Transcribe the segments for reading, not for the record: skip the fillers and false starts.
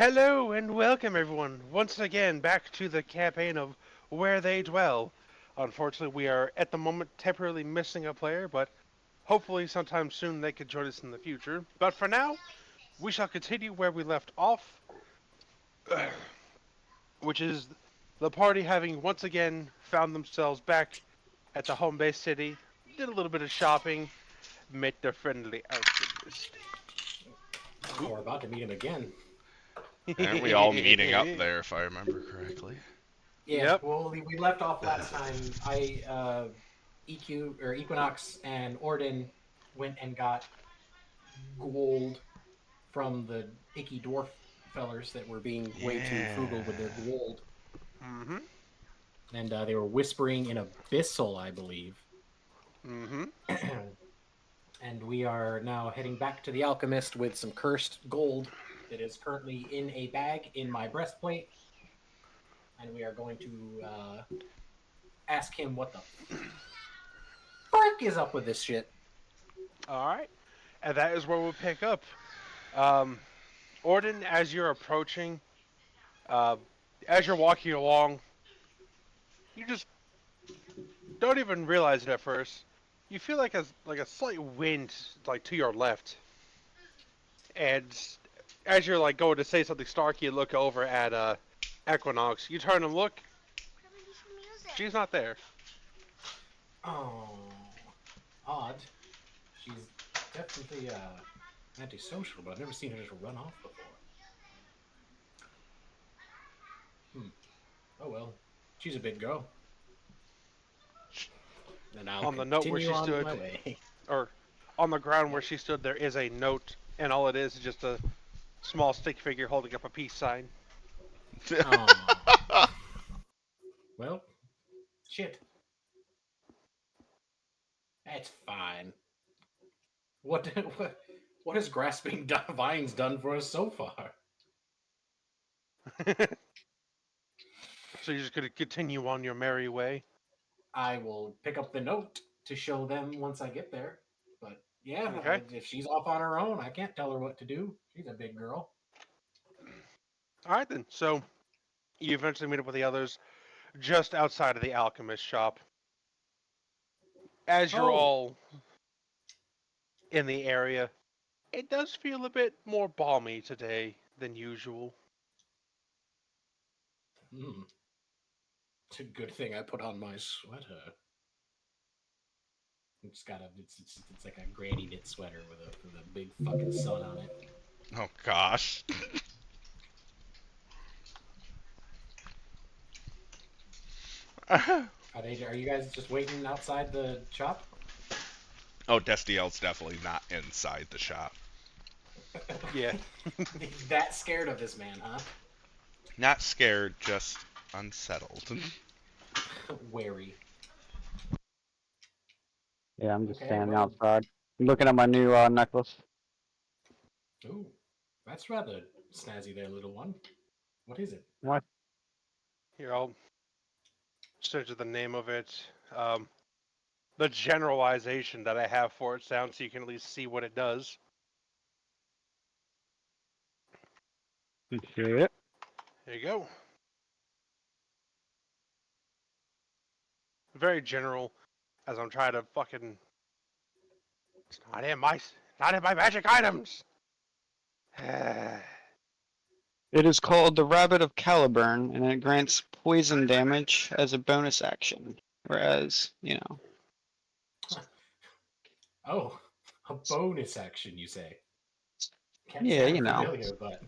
Hello and welcome everyone once again back to the campaign of Where They Dwell. Unfortunately, we are at the moment temporarily missing a player, but hopefully sometime soon they could join us in the future. But for now, we shall continue where we left off, which is the party having once again found themselves back at the home base city, did a little bit of shopping, met their friendly alchemist. Oh, we're about to meet him again. Aren't we all meeting up there, if I remember correctly? Yeah, Yep. well, we left off last time. EQ or Equinox and Orden went and got gold from the icky dwarf fellers that were being way too frugal with their Yeah. gold, Mm-hmm. and they were whispering in Abyssal, I believe. Mm-hmm. And we are now heading back to the alchemist with some cursed gold that is currently in a bag in my breastplate, and we are going to ask him what the frick is up with this shit. All right. And that is where we'll pick up. Um, Orden, as you're approaching, uh, as you're walking along, you just don't even realize it at first. You feel like a slight wind like to your left, and as you're like going to say something stark, you look over at Equinox. You turn and look. She's not there. Oh, odd. She's definitely antisocial, but I've never seen her just run off before. Hmm. Oh well, she's a big girl. And I'll On the note where continue she on stood, my way. or on the ground where Yep. she stood, there is a note, and all it is just a small stick figure holding up a peace sign. Oh, well, shit. That's fine. What what has grasping vines done for us so far? So you're just gonna continue on your merry way. I will pick up the note to show them once I get there. But yeah, Okay. if she's off on her own, I can't tell her what to do. She's a big girl. All right then. So you eventually meet up with the others just outside of the alchemist shop. As you're Oh, all in the area, it does feel a bit more balmy today than usual. hmm. It's a good thing I put on my sweater. It's like a granny knit sweater with a big fucking sun on it. Oh gosh. Are you guys just waiting outside the shop? Oh, Destiel's definitely not inside the shop. Yeah. That scared of this man, huh? Not scared, just unsettled. Wary. Yeah, I'm just Okay, standing well, outside. I'm looking at my new necklace. ooh, that's rather snazzy there, little one. What is it? What? Here, I'll send you the name of it. Um, the generalization that I have for it sounds so you can at least see what it does. Shit. There you go. Very general, as I'm trying to fucking. It's not in my magic items. It is called the Rabbit of Caliburn, and it grants poison damage as a bonus action. Whereas, Oh, a bonus action, you say? Can't say yeah, I'm familiar, but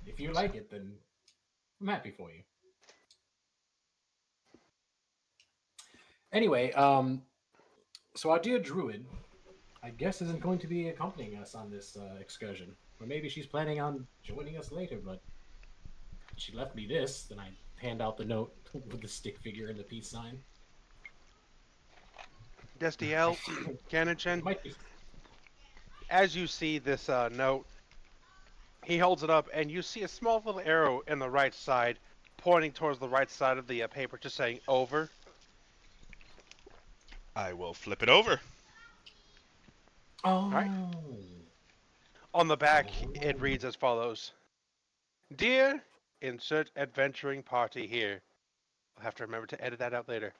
if you like it, then I'm happy for you. Anyway, so our dear druid, I guess, isn't going to be accompanying us on this excursion. Or maybe she's planning on joining us later, but she left me this. Then I hand out the note with the stick figure and the peace sign. Destiel, It Kanachin, might be. as you see this note, he holds it up, and you see a small little arrow in the right side, pointing towards the right side of the paper, just saying "over." I will flip it over. All right. Oh. On the back, it reads as follows: Dear insert adventuring party here. I'll have to remember to edit that out later.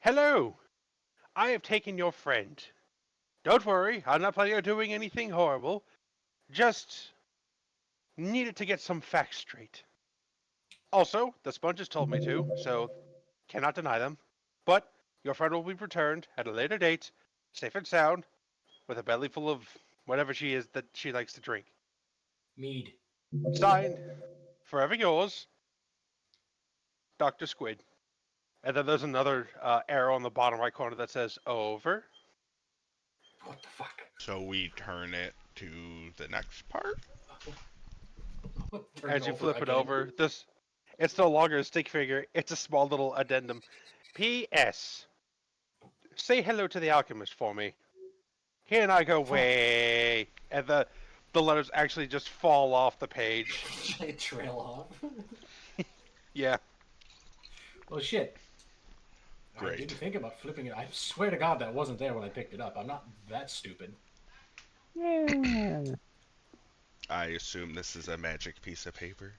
Hello! I have taken your friend. Don't worry, I'm not planning on doing anything horrible. Just needed to get some facts straight. Also, the sponges told me to, so cannot deny them. But your friend will be returned at a later date, safe and sound, with a belly full of whatever she is that she likes to drink. Mead. Signed, forever yours, Dr. Squid. And then there's another arrow on the bottom right corner that says over. What the fuck? So we turn it to the next part? Turn As it you over flip it again. over, this it's no longer a stick figure, it's a small little addendum. P.S. Say hello to the alchemist for me. He and I go Fuck. way, and the letters actually just fall off the page. They trail off. Yeah. Well, shit. I Great. didn't think about flipping it. I swear to God that wasn't there when I picked it up. I'm not that stupid. Yeah. I assume this is a magic piece of paper.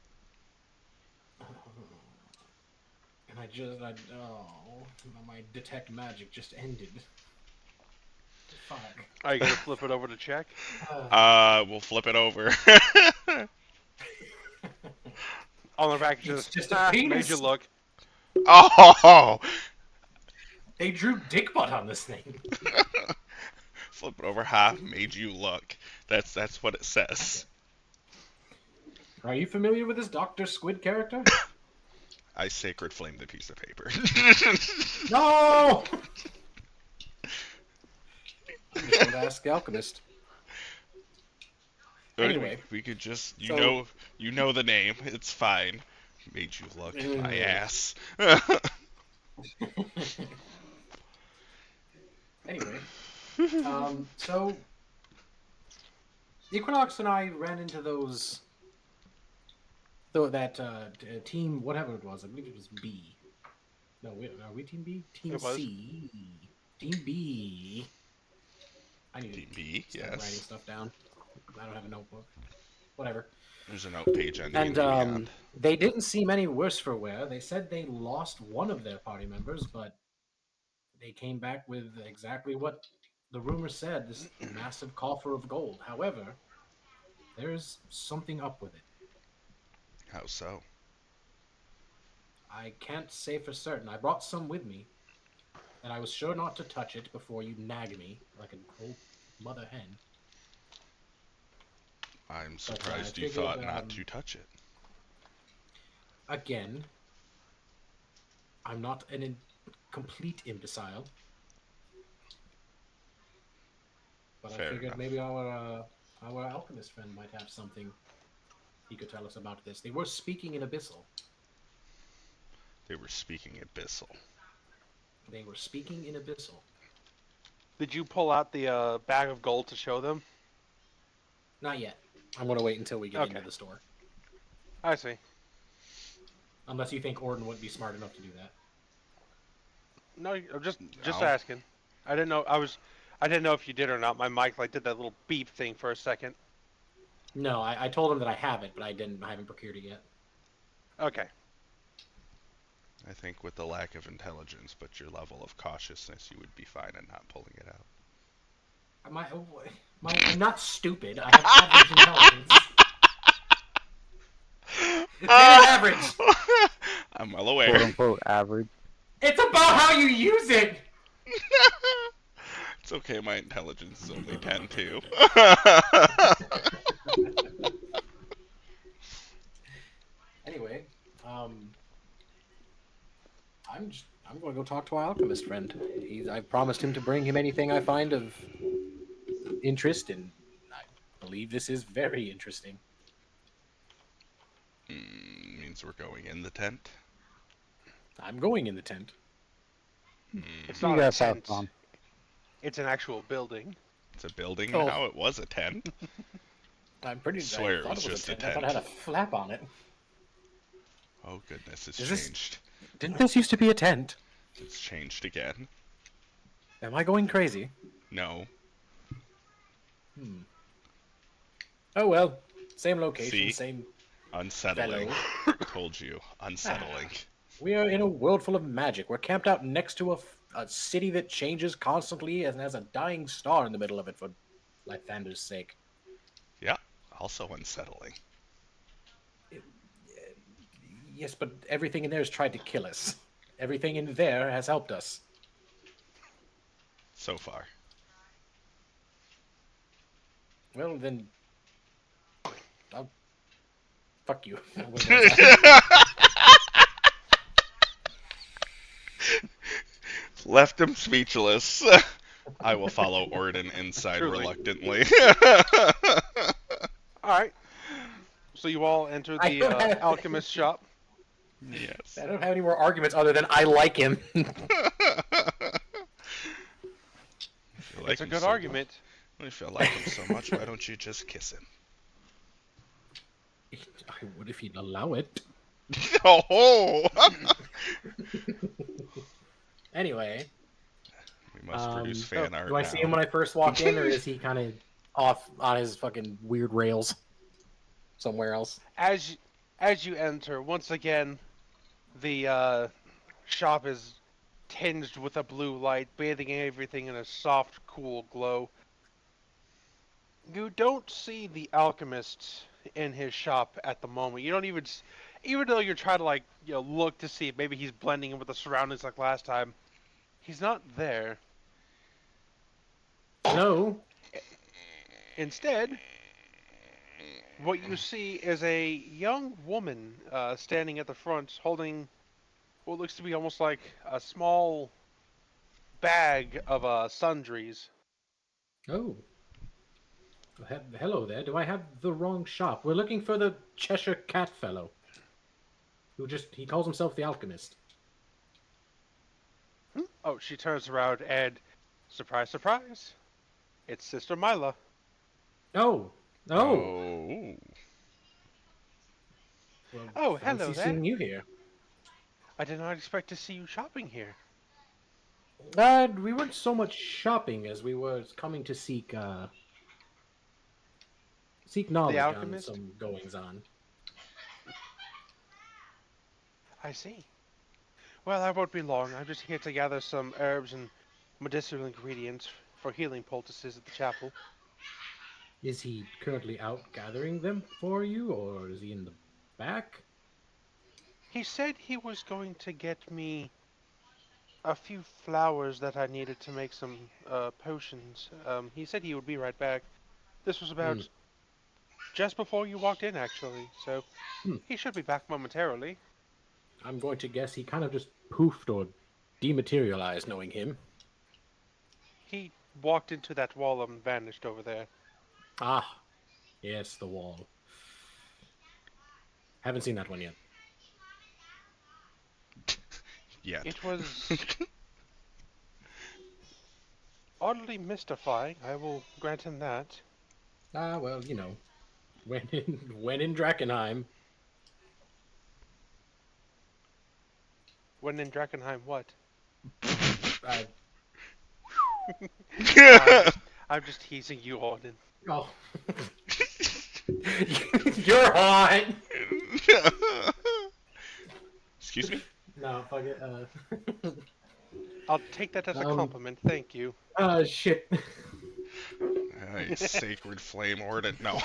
And my detect magic just ended. Fuck. Are you gonna flip it over to check? We'll flip it over. On the back, It's just just a penis. made you look. Oh! They drew dick butt on this thing. Flip it over half, made you look. That's what it says. Are you familiar with this Dr. Squid character? I sacred flame the piece of paper. No! I'm just going to ask the alchemist. Anyway, we could just so- you know the name. It's fine. Made you look my ass. Anyway, so Equinox and I ran into that team, whatever it was. I believe it was B. No, are we Team B? Team It was. C. Team B. I need Team to B, start writing yes. stuff down. I don't have a notebook. Whatever. There's a note page on And D&D Beyond. they didn't seem any worse for wear. They said they lost one of their party members, but they came back with exactly what the rumor said, this massive coffer of gold. However, there's something up with it. How so? I can't say for certain. I brought some with me, and I was sure not to touch it before you nag me like an old mother hen. I'm But, surprised I you figured, thought not to touch it. Again, I'm not an complete imbecile. But Fair I figured enough. maybe our alchemist friend might have something he could tell us about this. They were speaking in Abyssal. They were speaking abyssal. They were speaking in Abyssal. Did you pull out the bag of gold to show them? Not yet. I'm going to wait until we get Okay. into the store. I see. Unless you think Orden wouldn't be smart enough to do that. No, I'm just No. asking. I didn't know I didn't know if you did or not. My mic did that little beep thing for a second. No, I told him that I have it, but I haven't procured it yet. Okay. I think with the lack of intelligence, but your level of cautiousness, you would be fine in not pulling it out. I'm not stupid. I have average intelligence. It's not average. I'm well Quote aware. unquote average. It's about how you use it. It's okay, my intelligence is only 10 too. Anyway, I'm going to go talk to our alchemist friend. I've promised him to bring him anything I find of interest, and I believe this is very interesting. Means we're going in the tent. I'm going in the tent. It's You not a guys have tent. fun. It's an actual building. It's a building Oh. now. It was a tent. I'm pretty Swear I it thought was just a I thought it had a flap on it. Oh goodness, it's Is this- changed. Didn't this used to be a tent? It's changed again. Am I going crazy? No. Oh well, same location, See? same Unsettling. fellow. Told you. Ah, Unsettling. we are in a world full of magic. We're camped out next to a city that changes constantly and has a dying star in the middle of it, for Lathander's sake. Yeah. Also unsettling. Yes, but everything in there has tried to kill us. Everything in there has helped us. So far. Well, then, I'll fuck you. What was that? Left him speechless. I will follow Orden inside Truly. reluctantly. All right. So you all enter I the don't have. alchemist shop. Yes. I don't have any more arguments other than I like him. If you like It's a him good so argument. if you like him so much, why don't you just kiss him? I would if he'd allow it. Oh! Anyway, We must produce so, fan art do I now. see him when I first walk in, or is he kind of off on his fucking weird rails somewhere else? As as you enter, once again, the shop is tinged with a blue light, bathing everything in a soft, cool glow. You don't see the alchemist in his shop at the moment. You don't even though you're trying to look to see if maybe he's blending in with the surroundings like last time. He's not there. No. Instead, what you see is a young woman standing at the front, holding what looks to be almost like a small bag of sundries. Oh. Hello there. Do I have the wrong shop? We're looking for the Cheshire Cat fellow, who he calls himself the Alchemist. Oh, she turns around and, surprise, surprise, it's Sister Mila. Oh. Oh. Oh. Well, Oh, fancy hello there. seeing you here. I did not expect to see you shopping here. We weren't so much shopping as we were coming to seek The knowledge on alchemist? some goings on. I see. Well, I won't be long. I'm just here to gather some herbs and medicinal ingredients for healing poultices at the chapel. Is he currently out gathering them for you, or is he in the back? He said he was going to get me a few flowers that I needed to make some potions. He said he would be right back. This was Hmm. about just before you walked in, actually, so Hmm. he should be back momentarily. I'm going to guess he kind of just poofed or dematerialized, knowing him. He walked into that wall and vanished over there. Ah, yes, the wall. Haven't seen that one yet. Yet. It was oddly mystifying, I will grant him that. Ah, well, when in Drakkenheim. When in Drakkenheim, what? Uh, I'm just, I'm just teasing you, Auden. oh, you're hot. Excuse me? No, fuck it. I'll take that as a Um, compliment, thank you. Shit. Hey, sacred flame Orden. No.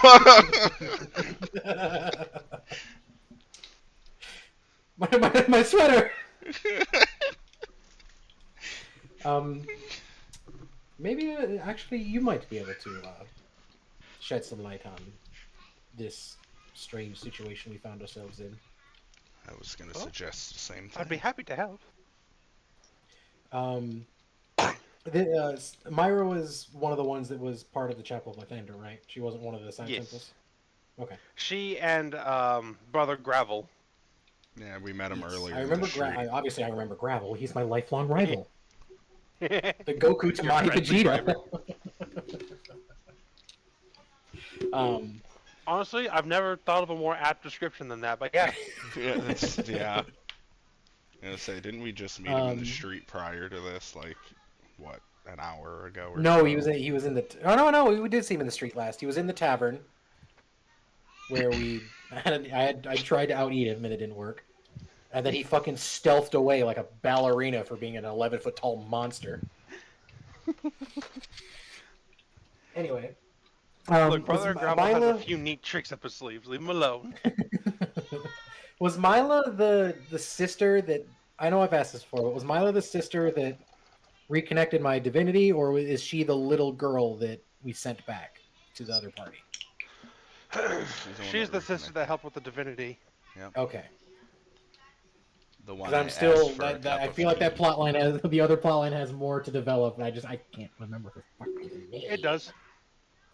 my sweater. Um, maybe actually you might be able to shed some light on this strange situation we found ourselves in. I was going to Well, suggest the same I'd be thing. happy to help. Um, Myra was one of the ones that was part of the Chapel of Lathander, right? She wasn't one of the Side Yes. Temples. Okay. She and Brother Gravel. Yeah, we met him Yes. earlier I in remember. the street. Obviously, I remember Gravel. He's my lifelong rival. The The Goku to my Vegeta. um, Honestly, I've never thought of a more apt description than that, but yeah. Yeah, that's, yeah. I was gonna say, didn't we just meet him in the street prior to this? Like, what, an hour ago or no, so? he was in the. Oh no, we did see him in the street last. He was in the tavern. where I tried to out eat him and it didn't work, and then he fucking stealthed away like a ballerina for being an 11-foot tall monster. Anyway, Look, was Brother Grumble has a Mila few neat tricks up his sleeves. Leave him alone. was Mila the sister that I know I've asked this before, but was Mila the sister that reconnected my divinity, or is she the little girl that we sent back to the other party? She's the one She's that the sister reconnected. that helped with the divinity. Yep. Okay, The because one I'm I asked still for a cup I of feel like that tea. plot line has the other plot line has more to develop, and I can't remember her fucking It name. does.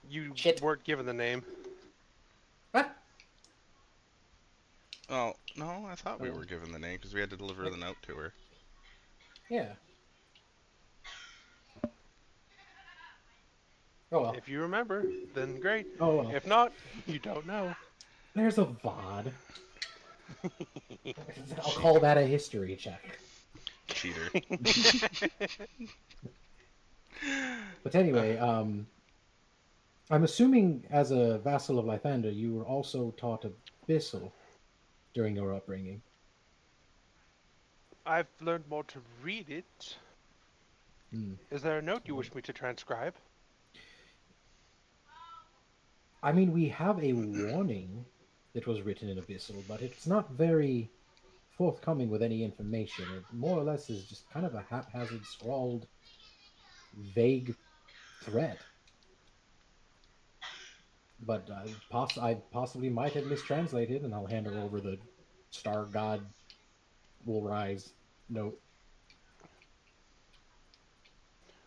You Shit. weren't given the name. What? Oh, no, I thought we Oh, were given the name because we had to deliver the note to her. yeah. Oh well. If you remember, then great. Oh well. If not, you don't know. There's a VOD. I'll call Cheater. that a history check. Cheater. But Uh, anyway, I'm assuming as a vassal of Lythander, you were also taught Abyssal during your upbringing. I've learned more to read it. Hmm. Is there a note you wish me to transcribe? I mean, we have a warning that was written in Abyssal, but it's not very forthcoming with any information. It more or less is just kind of a haphazard, scrawled, vague threat. But I possibly might have mistranslated, and I'll hand her over the Star God will rise note.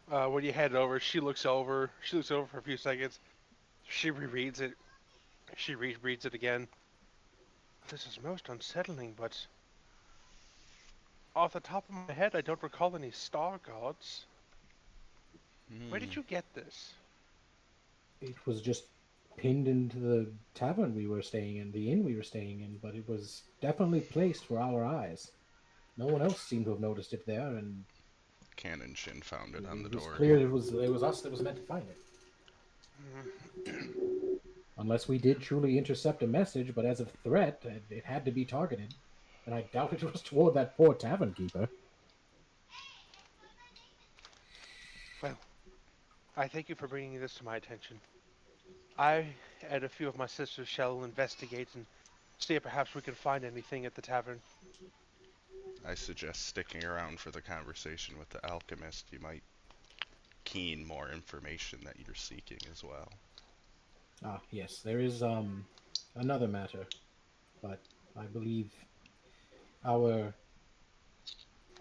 When you head over, she looks over. She looks over for a few seconds. She rereads it. She rereads it again. This is most unsettling, but off the top of my head, I don't recall any star gods. Where did hmm. you get this? It was just pinned into the tavern we were staying in, the inn we were staying in, but it was definitely placed for our eyes. No one else seemed to have noticed it there, and Canon Shin found it on the it was door. clear it was us that was meant to find it. Unless we did truly intercept a message, but as a threat, it had to be targeted. And I doubt it was toward that poor tavern keeper. Well, I thank you for bringing this to my attention. I and a few of my sisters shall investigate and see if perhaps we can find anything at the tavern. I suggest sticking around for the conversation with the alchemist. You might keen more information that you're seeking as well. Ah, yes, there is another matter, but I believe our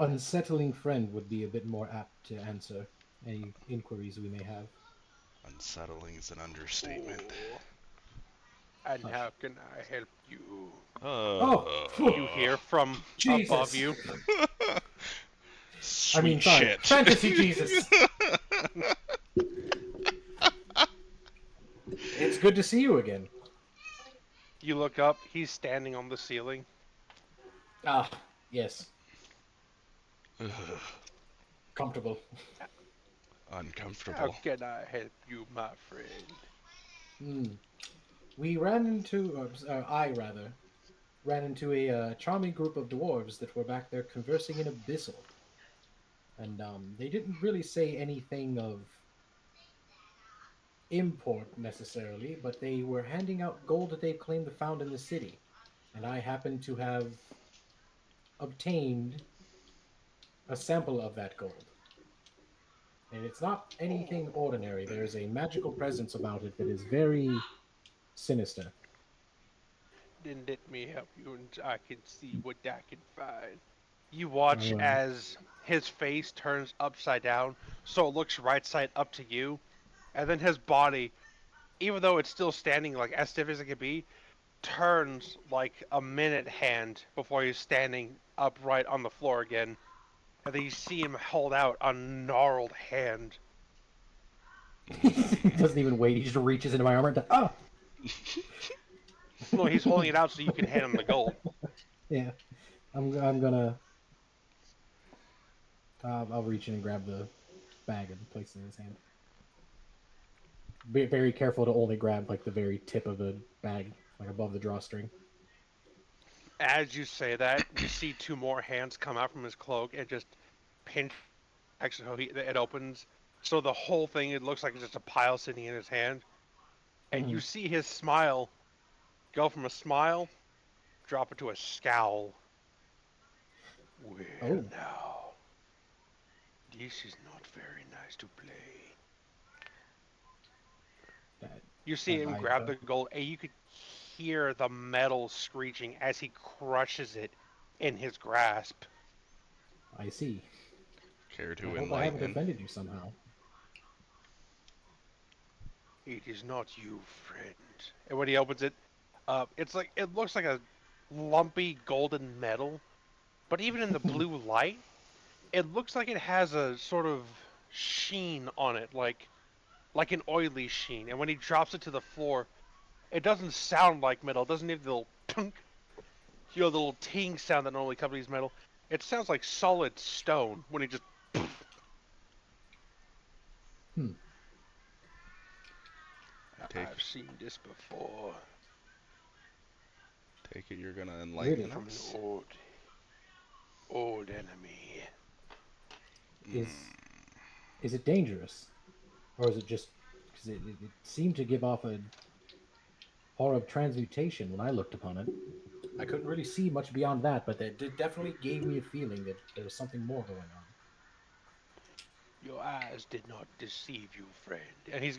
unsettling friend would be a bit more apt to answer any inquiries we may have. Unsettling is an understatement. Oh, and Hush. how can I help you? Oh, You hear from above Jesus! you. I Sweet mean, sorry, shit. fantasy Jesus. It's good to see you again. You look up, he's standing on the ceiling. Ah, yes, Ugh, comfortable. How uncomfortable. can I help you, my friend? Hmm. We ran into, I rather, ran into a charming group of dwarves that were back there conversing in Abyssal. And they didn't really say anything of import necessarily, but they were handing out gold that they claimed to found in the city. And I happened to have obtained a sample of that gold. And it's not anything ordinary. Oh, There's a magical presence about it that is very sinister. then let me help you and I can see what I can find. You watch Oh, as his face turns upside down, so it looks right side up to you, and then his body, even though it's still standing like as stiff as it can be, turns like a minute hand before he's standing upright on the floor again. And then you see him hold out a gnarled hand. he doesn't even wait. He just reaches into my armor. And oh, No, he's holding it out so you can hand him the gold. yeah. I'm gonna. I'll reach in and grab the bag and place it in his hand. Be very careful to only grab like the very tip of the bag. like above the drawstring. As you say that, you see two more hands come out from his cloak and just pinch. Actually, it opens. So the whole thing, it looks like it's just a pile sitting in his hand. And Hmm. you see his smile go from a smile, drop into a scowl. Well, Oh, now, this is not very nice to play. that, You see him I grab the don't. gold, and you could hear the metal screeching as he crushes it in his grasp. I see. Care I to hope I haven't enlighten? offended you somehow. It is not you, friend. And when he opens it, it looks like a lumpy golden metal, but even in the blue light, it looks like it has a sort of sheen on it, like an oily sheen. And when he drops it to the floor, it doesn't sound like metal. It doesn't have the little tunk, the little ting sound that normally accompanies metal. It sounds like solid stone when he just. Hmm. I I've seen this before take it you're gonna enlighten Really? from an us. old enemy. Is Mm, is it dangerous, or is it just because it seemed to give off a aura of transmutation when I looked upon it? I couldn't really see much beyond that, but that did definitely gave me a feeling that there was something more going on. Your eyes did not deceive you, friend. And he's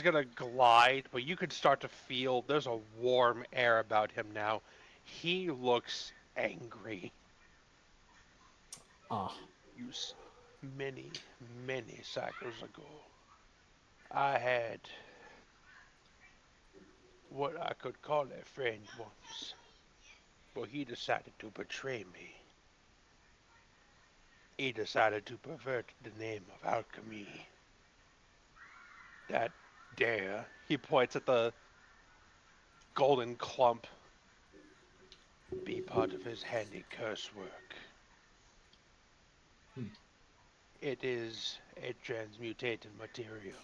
gonna glide, but you can start to feel there's a warm air about him now. He looks angry. Ah, You many cycles ago, I had what I could call a friend once, but he decided to betray me. He decided to pervert the name of alchemy. That dare, he points at the golden clump, be part of his handy curse work. hmm. It is a transmutated material.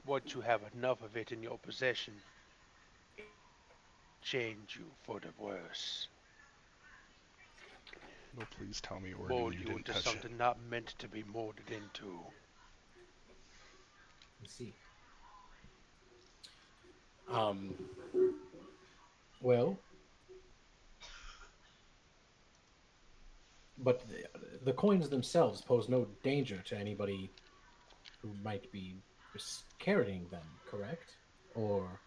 Once you have enough of it in your possession, change you for the worse. no, please tell me, Orden, Mold you you didn't into touch it. something not meant to be molded into. I see. Um, well, but the coins themselves pose no danger to anybody who might be just carrying them, correct? Or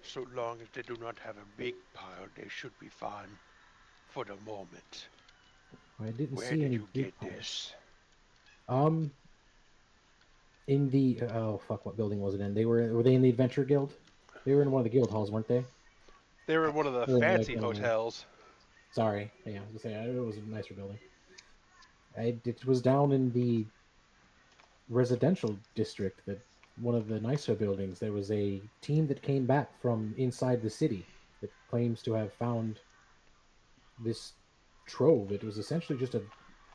So long as they do not have a big pile, they should be fine for the moment. I didn't Where see did any you big get piles. this? Um, in the oh fuck, what building was it in? Were they in the Adventure Guild? They were in one of the guild halls, weren't they? They were in one of the Or in like fancy hotels. sorry, yeah, I was gonna say it was a nicer building. It was down in the residential district, that one of the nicer buildings. There was a team that came back from inside the city that claims to have found this trove. It was essentially just a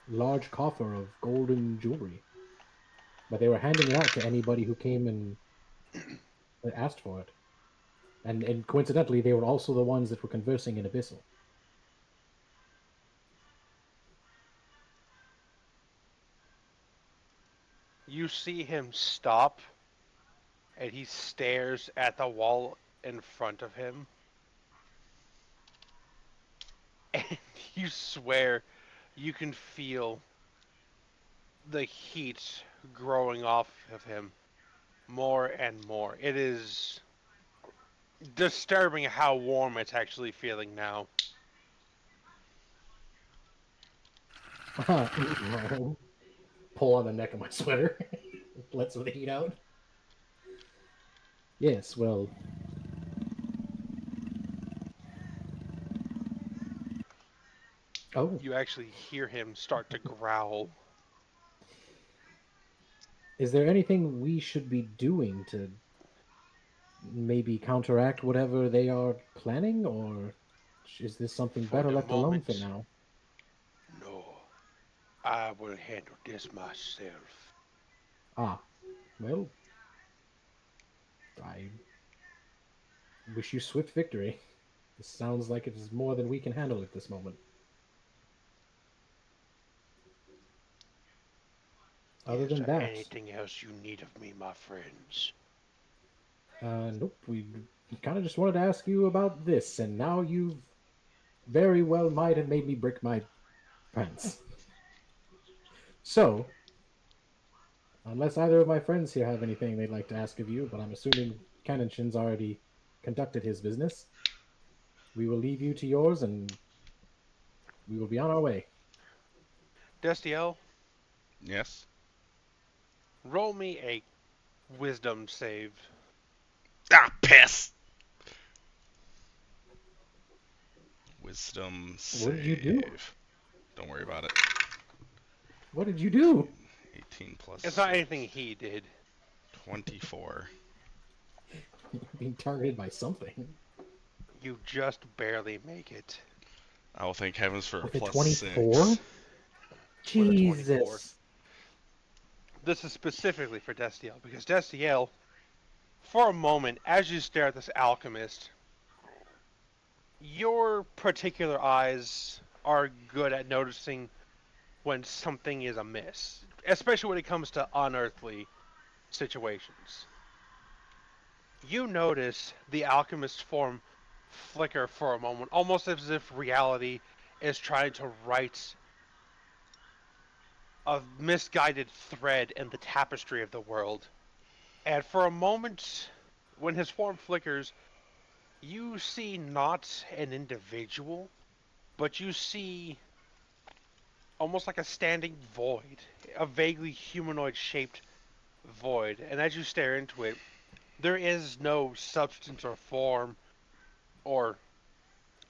large coffer of golden jewelry, but they were handing it out to anybody who came and asked for it. And coincidentally, they were also the ones that were conversing in Abyssal. You see him stop and he stares at the wall in front of him. And you swear you can feel the heat growing off of him more and more. It is disturbing how warm it's actually feeling now. Pull on the neck of my sweater, let some of the heat out. Yes, well, oh, You actually hear him start to growl. is there anything we should be doing to maybe counteract whatever they are planning, or is this something For better the left alone for moment, now? no. I will handle this myself. Ah, well. I wish you swift victory. This sounds like it is more than we can handle at this moment. Other Is than there that, anything else you need of me, my friends? nope. We kind of just wanted to ask you about this, and now you've very well might have made me brick my pants. So, unless either of my friends here have anything they'd like to ask of you, but I'm assuming Cannonshin's already conducted his business, we will leave you to yours, and we will be on our way. Destiel, Yes? roll me a wisdom save. Ah, piss! Wisdom What did you do? save. Don't worry about it. What did you do? 18 plus It's not 6. anything he did. 24. Being targeted by something. You just barely make it I will thank heavens for a With a plus 24? 6. with a 24. Jesus. This is specifically for Destiel, because Destiel, for a moment, as you stare at this alchemist, your particular eyes are good at noticing when something is amiss, especially when it comes to unearthly situations. You notice the alchemist's form flicker for a moment, almost as if reality is trying to write a misguided thread in the tapestry of the world. And for a moment, when his form flickers, you see not an individual, but you see almost like a standing void, a vaguely humanoid shaped void. And as you stare into it, there is no substance or form or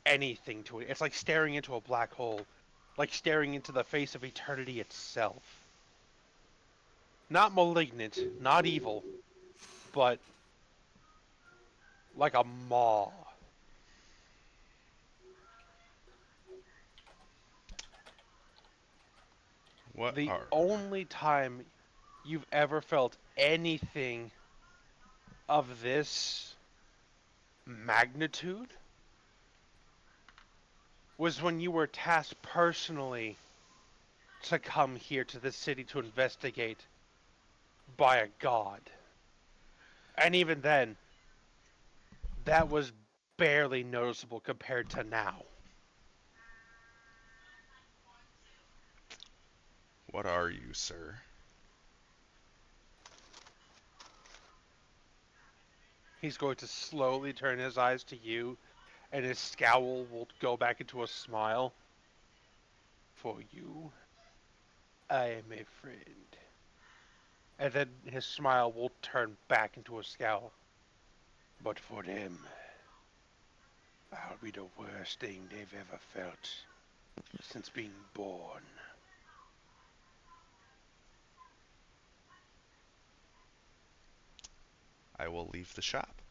anything to it. It's like staring into a black hole, like staring into the face of eternity itself. Not malignant, not evil, but like a maw. What The are. only time you've ever felt anything of this magnitude was when you were tasked personally to come here to this city to investigate by a god. And even then, that was barely noticeable compared to now. What are you, sir? He's going to slowly turn his eyes to you, and his scowl will go back into a smile. For you, I am a friend. And then his smile will turn back into a scowl. But for them, I'll be the worst thing they've ever felt since being born. I will leave the shop.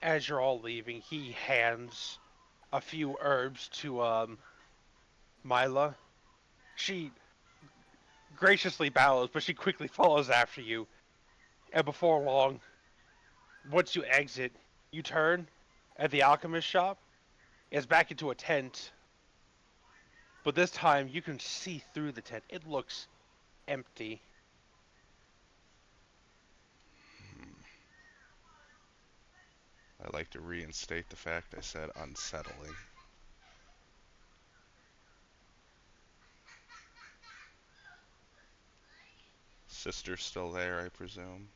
As you're all leaving, he hands a few herbs to Mila. She graciously bows, but she quickly follows after you. And before long, once you exit, you turn at the alchemist shop. It's back into a tent, but this time you can see through the tent. It looks empty. I'd like to reinstate the fact I said unsettling. Sister's still there, I presume.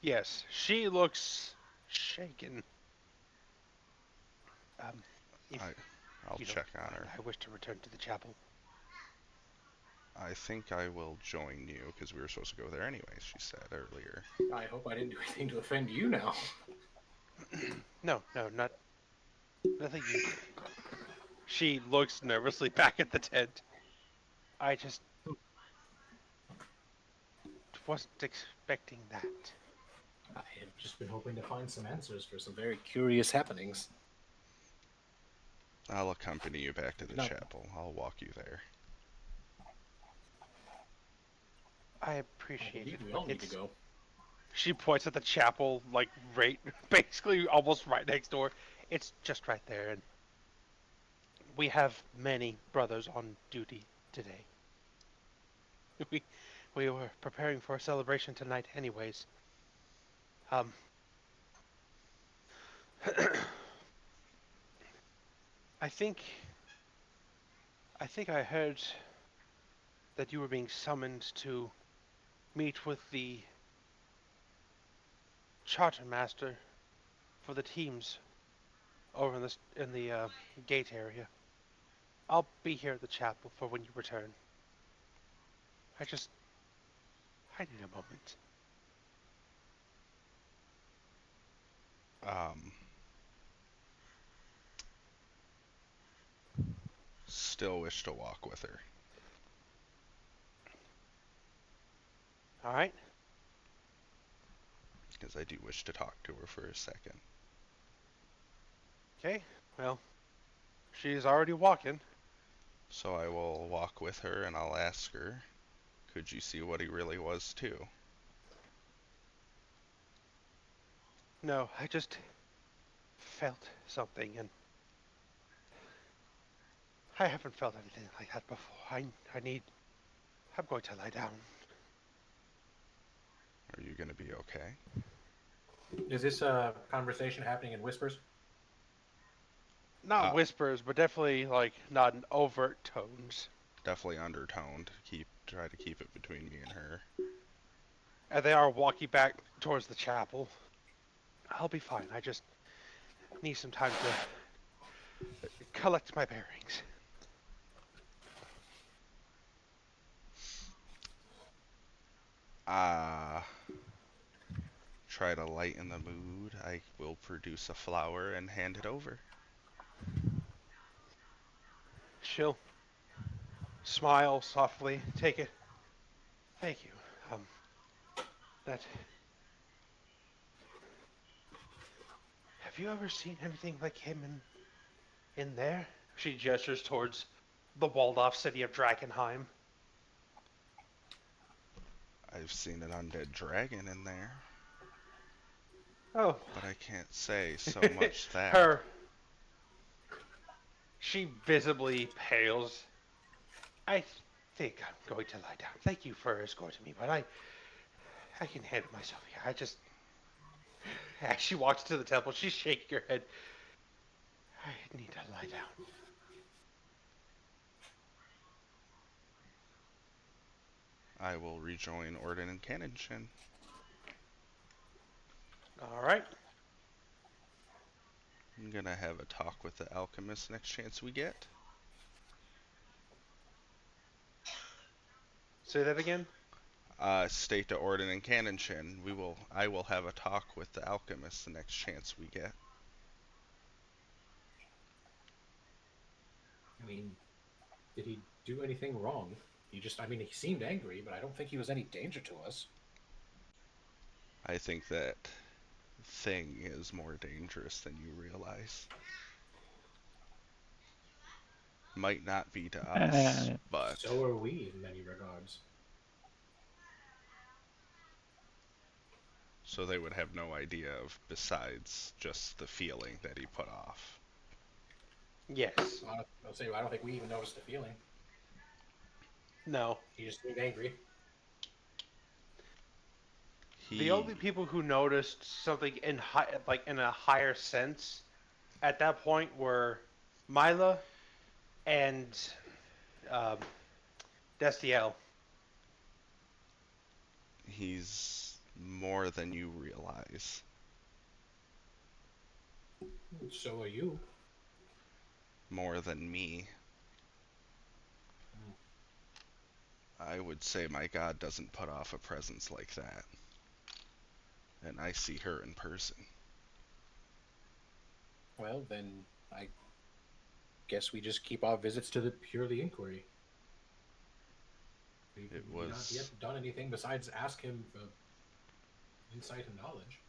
Yes, she looks shaken. Um, if I, I'll you don't check on mind, her. I wish to return to the chapel. I think I will join you because we were supposed to go there anyways, she said earlier. I hope I didn't do anything to offend you now. No, no, nothing you did. She looks nervously back at the tent. I just wasn't expecting that. I have just been hoping to find some answers for some very curious happenings. I'll accompany you back to the No, chapel. I'll walk you there. I I appreciate believe it, we but all need to go. She points at the chapel, like right, basically almost right next door. It's just right there, and we have many brothers on duty today. We we were preparing for a celebration tonight, anyways. Um, I think I heard that you were being summoned to meet with the charter master for the teams over in the gate area. I'll be here at the chapel for when you return. I just I need a moment. Um, Still wish to walk with her. All right. Because I do wish to talk to her for a second. Okay. Well, she's already walking. So I will walk with her and I'll ask her, could you see what he really was too? No, I just felt something, and I haven't felt anything like that before. I need. I'm going to lie down. Are you gonna be okay? Is this conversation happening in whispers? Not Uh, whispers, but definitely like not in overt tones. Definitely undertoned. Try to keep it between me and her. And they are walking back towards the chapel. I'll be fine. I just need some time to collect my bearings. Ah, try to lighten the mood. I will produce a flower and hand it over. She'll smile softly. Take it. Thank you. Um, that. Have you ever seen anything like him in there? She gestures towards the walled-off city of Drakkenheim. I've seen an undead dragon in there, Oh, but I can't say so much that. her. She visibly pales. I think I'm going to lie down. Thank you for escorting me, but I can handle myself here. I just. As she walks to the temple, she's shaking her head. I need to lie down. I will rejoin Orden and Cannonshin. All right. I'm gonna have a talk with the alchemist next chance we get. Say that again. State to Orden and Cannonshin. I will have a talk with the alchemist the next chance we get. I mean, did he do anything wrong? I mean, he seemed angry, but I don't think he was any danger to us. I think that thing is more dangerous than you realize. Might not be to us, Uh, but So are we in many regards. so they would have no idea of besides just the feeling that he put off. Yes. I'll say I don't think we even noticed the feeling. No. He just seemed angry. The only He people who noticed something like in a higher sense, at that point were Mila and um, Destiel. he's more than you realize. So are you. More than me. Hmm. I would say my god doesn't put off a presence like that. And I see her in person. Well, then I guess we just keep our visits to the purely inquiry. We've It not was yet done anything besides ask him for insight and knowledge.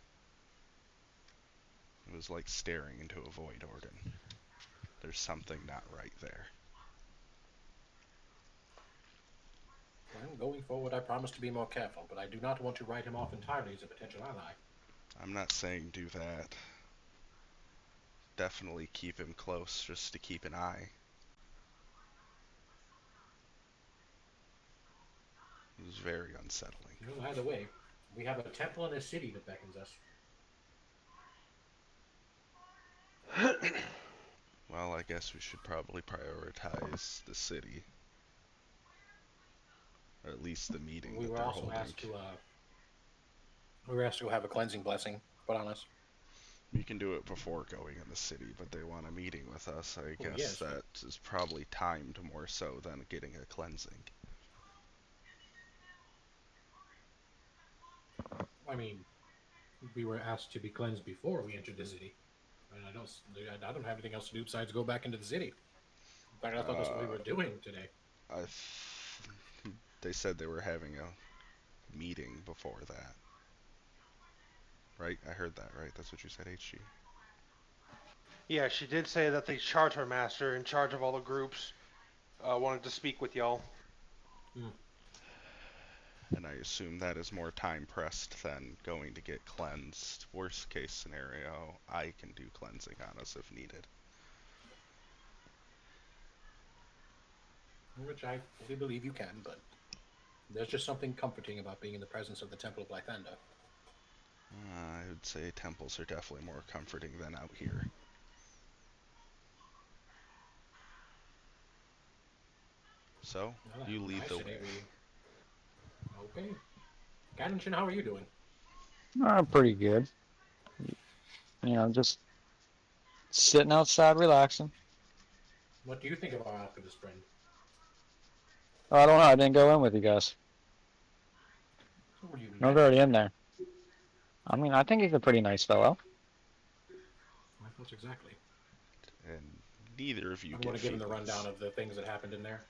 it was like staring into a void, Orden. There's something not right there. Well, going forward, I promise to be more careful, but I do not want to write him off entirely as a potential ally. I'm not saying do that. Definitely keep him close just to keep an eye. It was very unsettling. Well, either way, we have a temple and a city that beckons us. Well, I guess we should probably prioritize the city, or at least the meeting We that were they're also holding. asked to have a cleansing blessing put on us. We can do it before going in the city, but they want a meeting with us. I Oh guess yes, that is probably timed more so than getting a cleansing. I mean, we were asked to be cleansed before we entered the city, and I don't have anything else to do besides go back into the city. In fact, I thought that's what we Uh, were doing today. they said they were having a meeting before that, right? I heard that, right? That's what you said, HG. Yeah, she did say that the charter master in charge of all the groups wanted to speak with y'all. Hmm. And I assume that is more time pressed than going to get cleansed. Worst case scenario, I can do cleansing on us if needed. Which I fully believe you can, but there's just something comforting about being in the presence of the Temple of Lythanda. I would say temples are definitely more comforting than out here. So, Well, you I lead the say way. we. Okay. Ganon, how are you doing? Pretty good. Just sitting outside relaxing. What do you think of our alchemist friend? Oh, I don't know. I didn't go in with you guys. So were you I was met? already in there. I mean, I think he's a pretty nice fellow. My thoughts exactly. And neither of you I don't get want to give him the rundown feelings. of the things that happened in there.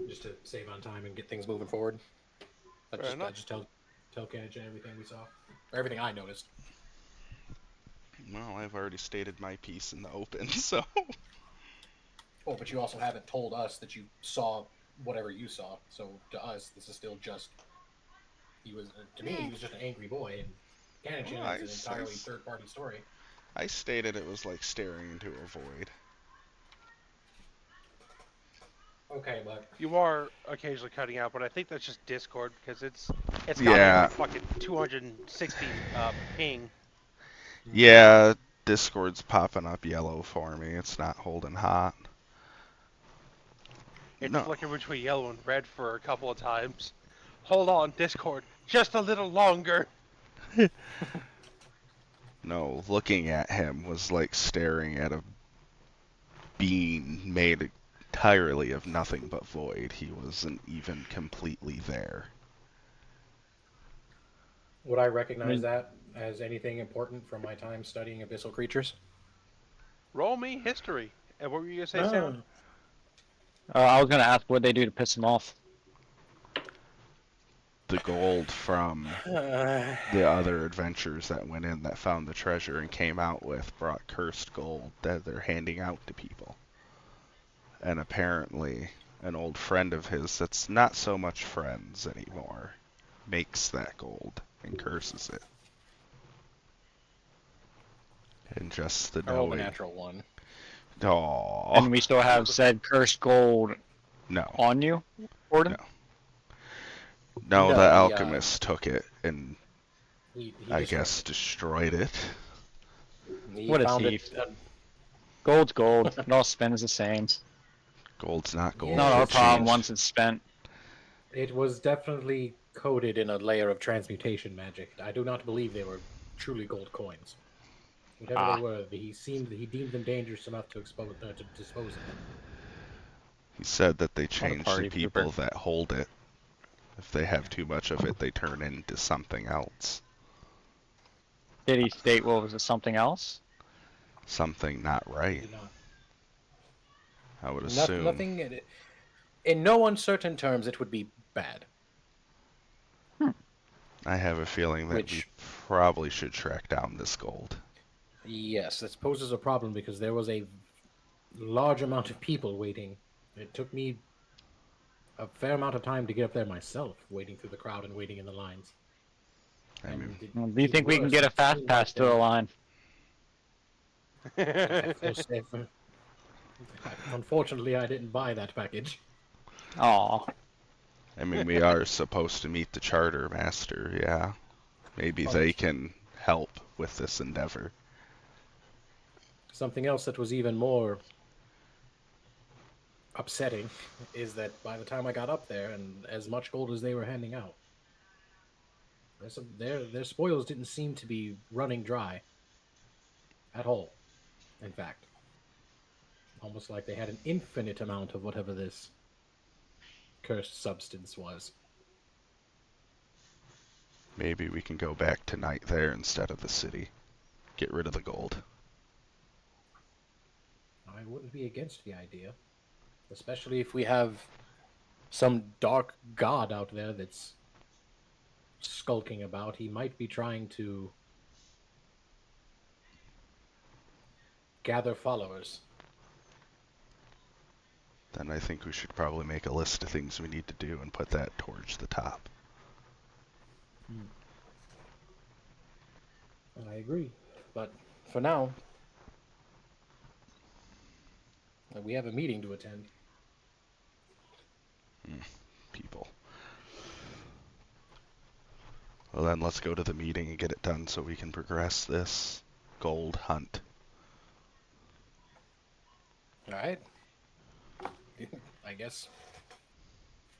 Just to save on time and get things moving forward. Fair I enough. just tell Kenichi everything we saw, or everything I noticed. Well, I've already stated my piece in the open, so. Oh, but you also haven't told us that you saw whatever you saw. So to us, this is still just he was. To me, he was just an angry boy, and Well, Kenichi is an entirely third-party story. I stated it was like staring into a void. Okay, but You are occasionally cutting out, but I think that's just Discord because it's got me at Yeah, like fucking 260 ping. yeah, Discord's popping up yellow for me. It's not holding hot. It No, flickered between yellow and red for a couple of times. Hold on, Discord, just a little longer. no, looking at him was like staring at a being made entirely of nothing but void. He wasn't even completely there. would I I recognize mean, that as anything important from my time studying abyssal creatures? Roll me history. And what were you gonna say, Sam? No. I was gonna ask what they do to piss him off. The gold from Uh, the other adventurers that went in that found the treasure and came out with brought cursed gold that they're handing out to people. And apparently, an old friend of his that's not so much friends anymore makes that gold and curses it. And just the I rolled a knowing. natural one. Oh, And we still have said cursed gold no, on you, no. Gordon? No, the No, alchemist took it and he I discarded guess it. destroyed it. He What a found it. thief. Gold's gold. It all spends the same. Gold's not gold. Not our It Yes, problem but changed. once it's spent. it was definitely coated in a layer of transmutation magic. I do not believe they were truly gold coins. Whatever they Ah, were, he deemed them dangerous enough to dispose of them. He said that they what a change the party people pooper. that hold it. If they have too much of it, they turn into something else. Did he state what was it, something else? Something not He right, did not. I would Nothing. assume. In no uncertain terms, it would be bad. Hmm. I have a feeling that we Which, probably should track down this gold. yes, this poses a problem because there was a large amount of people waiting. It took me a fair amount of time to get up there myself, waiting through the crowd and waiting in the lines. I mean, And Well, do you even think we can worse, get a it fast seemed like pass to the they. line? Unfortunately, I didn't buy that package. Aw. I mean, we are supposed to meet the charter master. Yeah, maybe Oh, they that's true. can help with this endeavor. Something else that was even more upsetting is that by the time I got up there, and as much gold as they were handing out, their spoils didn't seem to be running dry at all. In fact, almost like they had an infinite amount of whatever this cursed substance was. Maybe we can go back tonight there instead of the city. Get rid of the gold. I wouldn't be against the idea, especially if we have some dark god out there that's skulking about. He might be trying to gather followers. Then I think we should probably make a list of things we need to do and put that towards the top. I agree. But for now, we have a meeting to attend. People. Well, then let's go to the meeting and get it done so we can progress this gold hunt. All right. I guess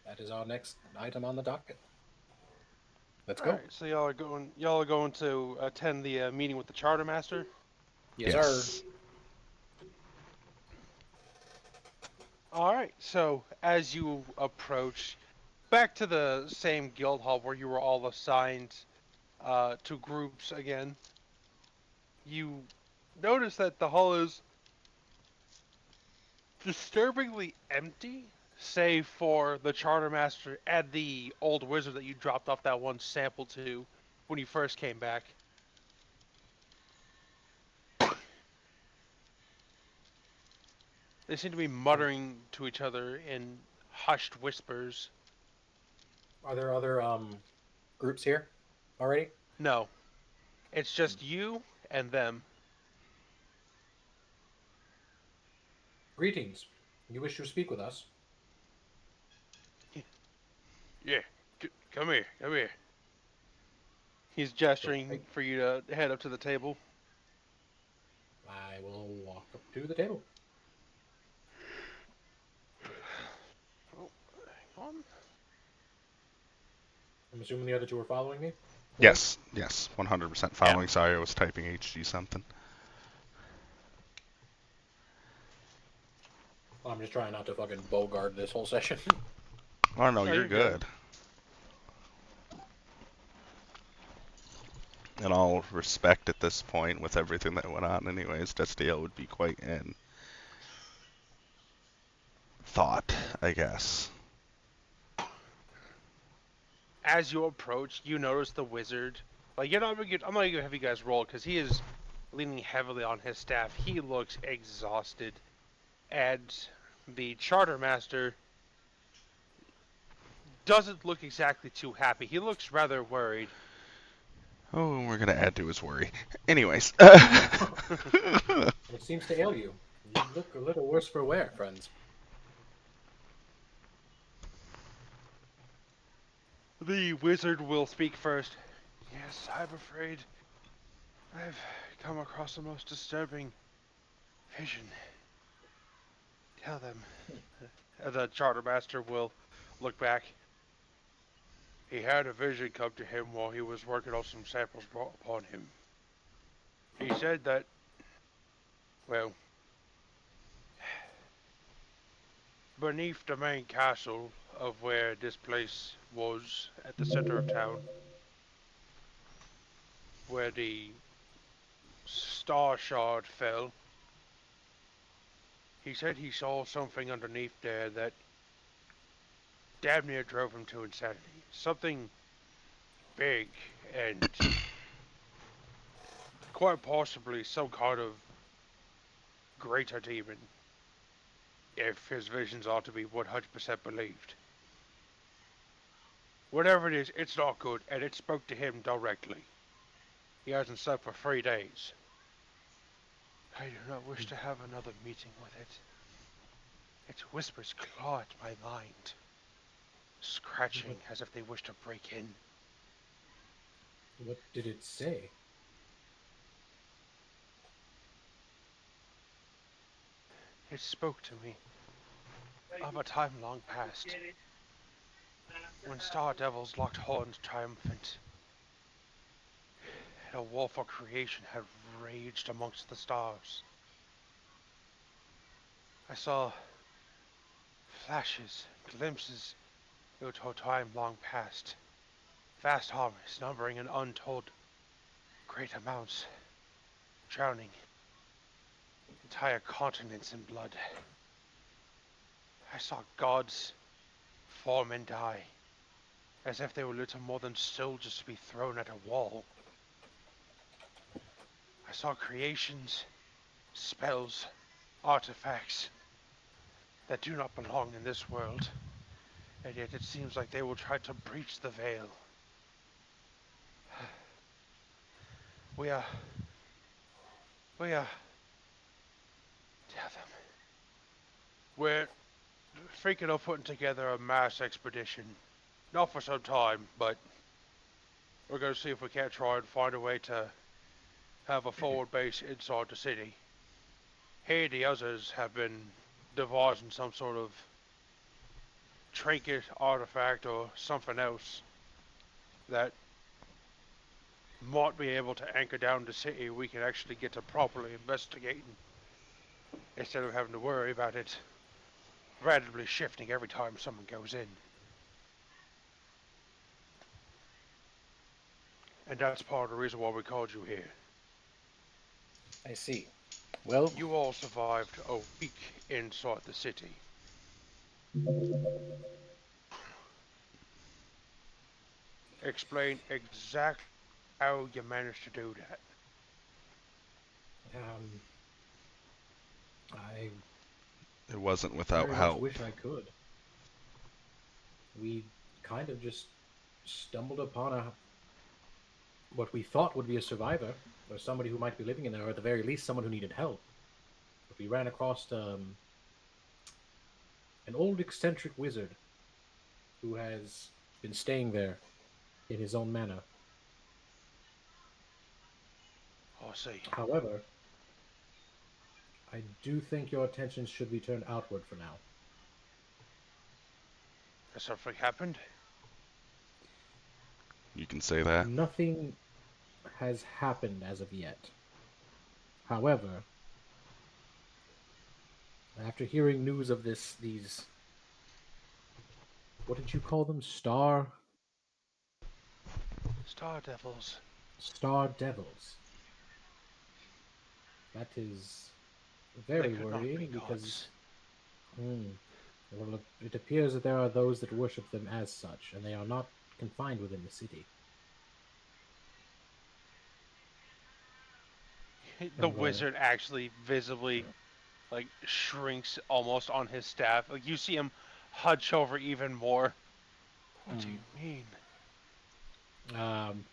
that is our next item on the docket. Let's All go. right, so y'all are going. Y'all are going to attend the meeting with the charter master. Yes, sir. Yes. All right. So as you approach, back to the same guild hall where you were all assigned to groups again, you notice that the hall is disturbingly empty, save for the charter master and the old wizard that you dropped off that one sample to when you first came back. They seem to be muttering to each other in hushed whispers. Are there other groups here already? No, it's just you and them. Greetings. You wish to speak with us? Yeah, come here, come here. He's So gesturing for you to head up to the table. I will walk up to the table. Oh, hang on. I'm assuming the other two are following me. Boys. Yes, yes, 100% Yeah. following. Sorry, I was typing HG something. I'm just trying not to fucking bogart this whole session. Oh no, Oh, you're you're good. good. In all respect at this point, with everything that went on anyways, Destiel would be quite in thought, I guess. As you approach, you notice the wizard. Like I'm not gonna have you guys roll because he is leaning heavily on his staff. He looks exhausted, and the charter master doesn't look exactly too happy. He looks rather worried. Oh, and we're gonna add to his worry. Anyways. What seems to ail you? You look a little worse for wear, friends. The wizard will speak first. Yes, I'm afraid I've come across the most disturbing vision. Tell them. The charter master will look back. He had a vision come to him while he was working on some samples brought upon him. He said that, well, beneath the main castle of where this place was at the center of town, where the star shard fell, he said he saw something underneath there that damn near drove him to insanity. Something big and quite possibly some kind of greater demon. if his visions are to be 100% believed. Whatever it is, it's not good, and it spoke to him directly. He hasn't slept for 3 days. I do not wish to have another meeting with it. Its whispers claw at my mind, What, scratching as if they wish to break in. what did it say? It spoke to me of a time long past, when star devils locked horns triumphant, and a war for creation had raged amongst the stars. I saw flashes, glimpses into a time long past, vast armies numbering an untold great amounts, drowning entire continents in blood. I saw gods form and die, as if they were little more than soldiers to be thrown at a wall. I saw creations, spells, artifacts that do not belong in this world, and yet it seems like they will try to breach the veil. We are, we are, tell them, we're thinking of putting together a mass expedition. Not for some time, but we're going to see if we can't try and find a way to have a forward base inside the city. He and the others have been devising some sort of trinket, artifact, or something else that might be able to anchor down the city. We can actually get to properly investigating instead of having to worry about it randomly shifting every time someone goes in. And that's part of the reason why we called you here. I see. Well, You all survived a week inside the city. Explain exactly how you managed to do that. um, I It wasn't without very much help. wish I could. We kind of just stumbled upon a what we thought would be a survivor, or somebody who might be living in there, or at the very least, someone who needed help. But we ran across an old eccentric wizard who has been staying there in his own manner. I see. However, I do think your attention should be turned outward for now. Has something happened? You can say that. Nothing has happened as of yet. However, after hearing news of these, what did you call them? Star devils. Star devils. That is They very could not be worrying gods. because, hmm, well, it appears that there are those that worship them as such, and they are not confined within the city. The And wizard actually visibly like shrinks almost on his staff. Like you see him hunch over even more. What do you mean? um,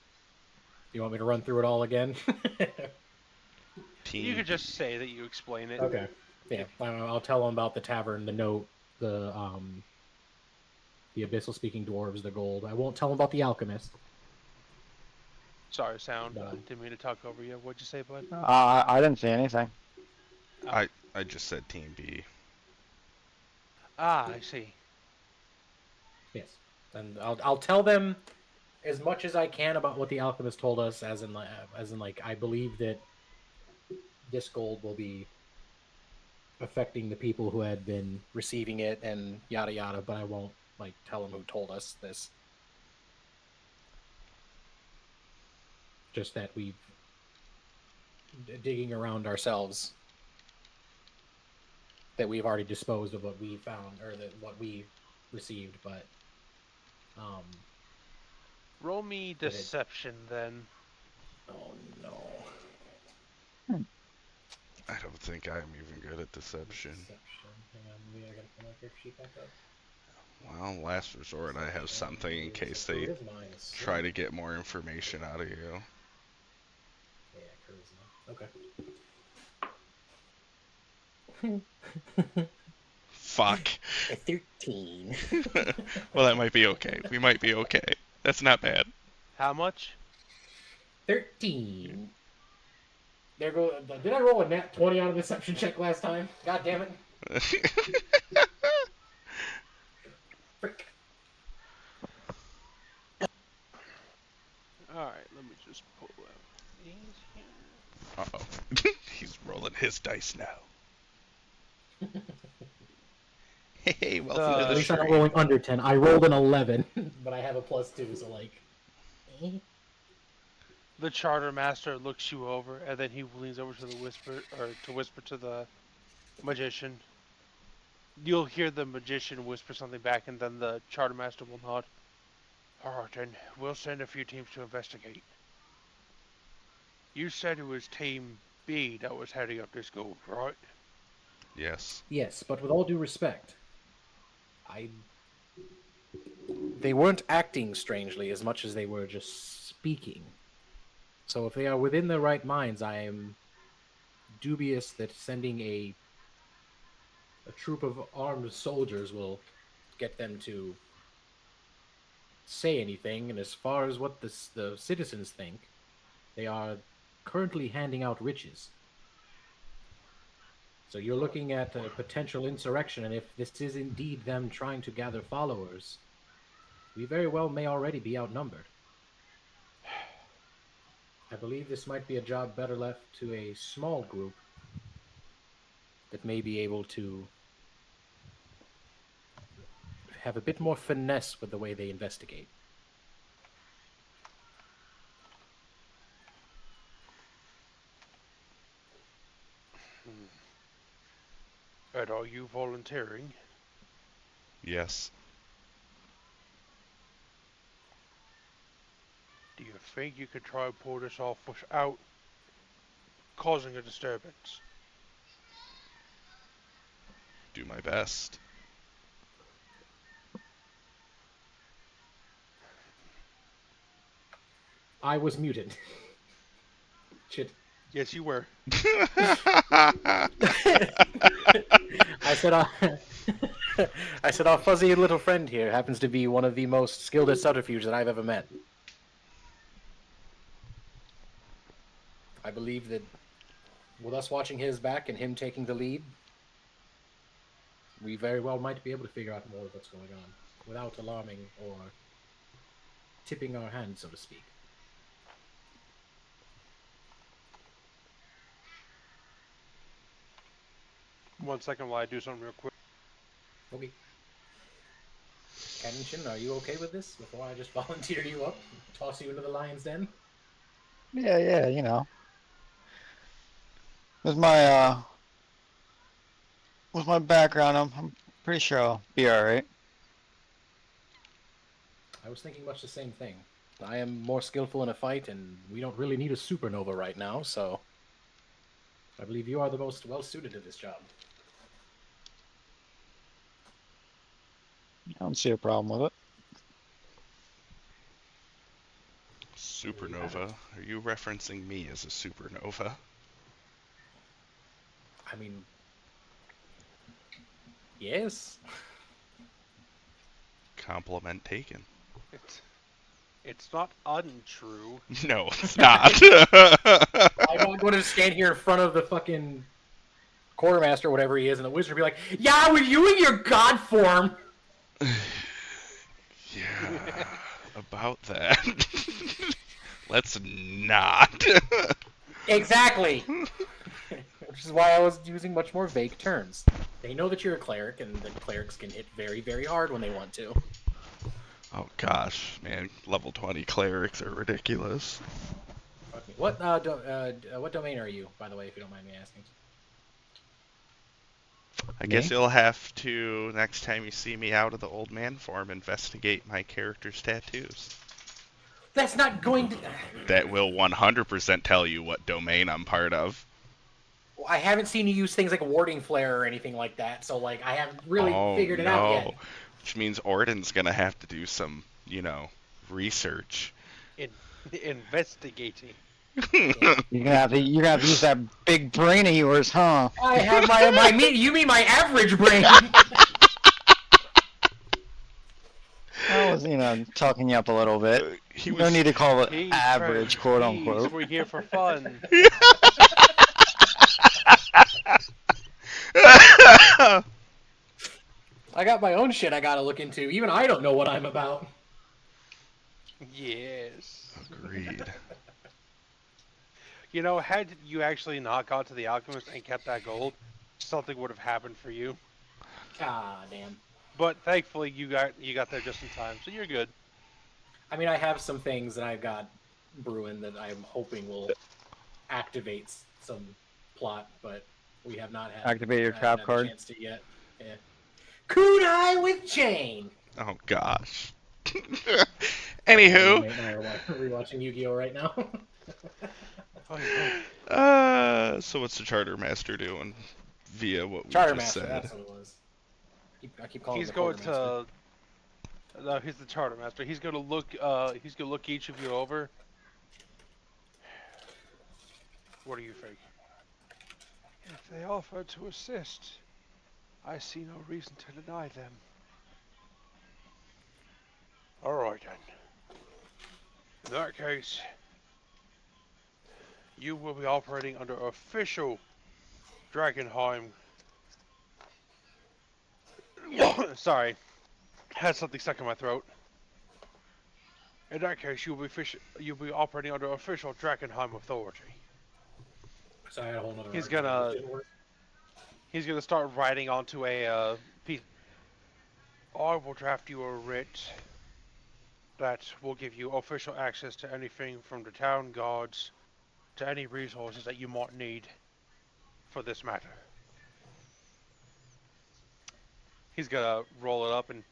you want me to run through it all again? You Team could just B. say that you explain it. Okay. Yeah, If I'll tell them about the tavern, the note, the abyssal speaking dwarves, the gold. I won't tell them about the alchemist. sorry, sound. But Didn't mean to talk over you. What'd you say, bud? I didn't see anything. Oh. I just said Team B. Ah, I see. yes, and I'll tell them as much as I can about what the alchemist told us, as in like I believe that this gold will be affecting the people who had been receiving it and yada yada. But I won't like tell them who told us this. Just that we've digging around ourselves that we've already disposed of what we found or that what we received, but um, Roll me that it. deception then. Oh no. I don't think I'm even good at deception. Deception. Hang on, maybe I gotta pull my character sheet back up. Well, last resort, I have Deception something in is case they charisma, I try to assume. get more information out of you. Yeah, charisma. Okay. Fuck. A 13. Well, that might be okay. We might be okay. That's not bad. How much? 13. There go. Did I roll a nat 20 on a deception check last time? God damn it. Frick. Alright, let me just pull out these here. Uh-oh. He's rolling his dice now. Hey, welcome to At the least I'm not stream. rolling under 10. I rolled an 11, but I have a +2, so like. The charter master looks you over, and then he leans over to the whisper to the magician. You'll hear the magician whisper something back, and then the charter master will nod. Alright then, we'll send a few teams to investigate. You said it was Team B that was heading up this gold, right? Yes. Yes, but with all due respect, I. They weren't acting strangely as much as they were just speaking. So if they are within their right minds, I am dubious that sending a troop of armed soldiers will get them to say anything. And as far as what the citizens think, they are currently handing out riches. So you're looking at a potential insurrection, and if this is indeed them trying to gather followers, we very well may already be outnumbered. I believe this might be a job better left to a small group that may be able to have a bit more finesse with the way they investigate. And are you volunteering? Yes. Do you think you could try and pull this off without causing a disturbance? Do my best. I was muted. Shit. Yes, you were. I said, I said, our fuzzy little friend here happens to be one of the most skilled at subterfuge that I've ever met. I believe that with us watching his back and him taking the lead, we very well might be able to figure out more of what's going on without alarming or tipping our hand, so to speak. One second while I do something real quick. Okay. Cannonshin, are you okay with this? Before I just volunteer you up, toss you into the lion's den? Yeah, you know. With my background, I'm pretty sure I'll be alright. I was thinking much the same thing. I am more skillful in a fight, and we don't really need a supernova right now, so I believe you are the most well-suited to this job. I don't see a problem with it. Supernova? Are you referencing me as a supernova? I mean, yes. Compliment taken. It's not untrue. No, it's not. I'm not going to stand here in front of the fucking quartermaster, whatever he is, and the wizard be like, "Yeah, were you in your god form?" Yeah, about that. Let's not. Exactly. Which is why I was using much more vague terms. They know that you're a cleric, and the clerics can hit very, very hard when they want to. Oh gosh, man, level 20 clerics are ridiculous. Fuck me. What domain are you, by the way, if you don't mind me asking? I Me? guess you'll have to, next time you see me out of the old man form, investigate my character's tattoos. That's not going to. That will 100% tell you what domain I'm part of. I haven't seen you use things like warding flare or anything like that, so like I haven't really Oh figured it out no. yet. Which means Orden's gonna have to do some, research. In investigating. Yeah. You're gonna have to use that big brain of yours, huh? I have my you mean my average brain? I was, talking you up a little bit. He No was need to call it Hey, average, quote jeez, unquote. we're here for fun. I got my own shit I gotta look into. Even I don't know what I'm about. Yes. Agreed. Had you actually not gone to the alchemist and kept that gold, something would have happened for you. Ah, damn. But thankfully, you got there just in time, so you're good. I mean, I have some things that I've got brewing that I'm hoping will activate some plot, but we have not had. Activate your I haven't trap had the card. chance to yet. Yeah. Kunai with chain. Oh gosh. My Anywho, roommate and I are rewatching Yu-Gi-Oh right now. Oy vey. so what's the charter master doing via what we Charter just Master, said? that's what it was. I keep calling him He's the going Quartermaster. to. No, he's the charter master. He's gonna look. He's gonna look each of you over. What do you think? If they offer to assist, I see no reason to deny them. All right then. In that case, you will be operating under official Drakkenheim. Sorry, had something stuck in my throat. In that case, you'll be operating under official Drakkenheim authority. So I had a whole other He's argument. Which gonna didn't work. he's gonna start writing onto a piece. I will draft you a writ that will give you official access to anything from the town guards to any resources that you might need for this matter. He's gonna roll it up and